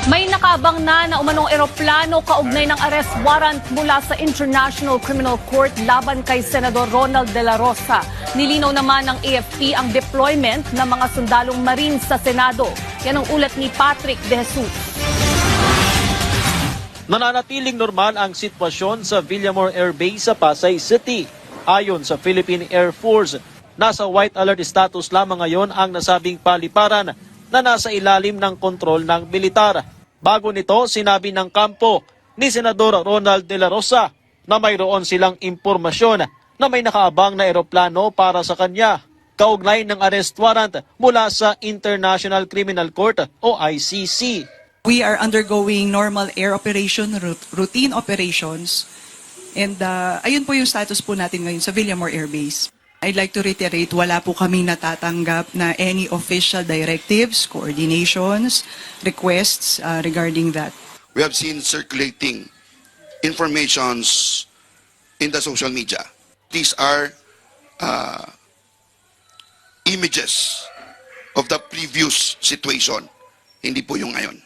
May nakabang na umanong eroplano kaugnay ng arrest warrant mula sa International Criminal Court laban kay Senador Ronald De La Rosa. Nilinaw naman ng AFP ang deployment ng mga sundalong Marines sa Senado. Yan ang ulat ni Patrick De Jesus. Nananatiling normal ang sitwasyon sa Villamor Air Base sa Pasay City. Ayon sa Philippine Air Force, nasa white alert status lamang ngayon ang nasabing paliparan na nasa ilalim ng kontrol ng militar. Bago nito, sinabi ng kampo ni Senador Ronald De La Rosa na mayroon silang impormasyon na may nakaabang na eroplano para sa kanya, kaugnay ng arrest warrant mula sa International Criminal Court o ICC. We are undergoing normal air operation, routine operations, and ayun po yung status po natin ngayon sa Villamor Air Base. I'd like to reiterate, wala po kaming natatanggap na any official directives, coordinations, requests regarding that. We have seen circulating informations in the social media. These are images of the previous situation, hindi po yung ngayon,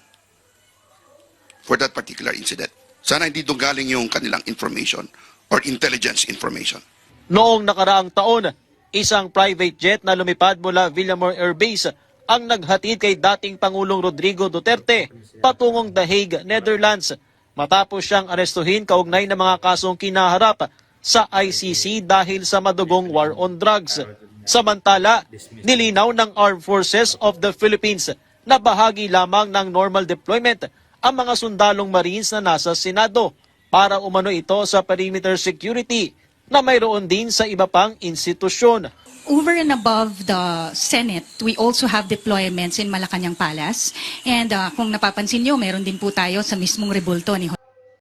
for that particular incident. Sana hindi doon galing yung kanilang information or intelligence information. Noong nakaraang taon, isang private jet na lumipad mula Villamor Air Base ang naghatid kay dating Pangulong Rodrigo Duterte patungong The Hague, Netherlands, matapos siyang arestuhin kaugnay ng mga kasong kinaharap sa ICC dahil sa madugong war on drugs. Samantala, nilinaw ng Armed Forces of the Philippines na bahagi lamang ng normal deployment ang mga sundalong Marines na nasa Senado para umano ito sa perimeter security na mayroon din sa iba pang institusyon. Over and above the Senate, we also have deployments in Malacanang Palace. And kung napapansin nyo, meron din po tayo sa mismong rebulto ni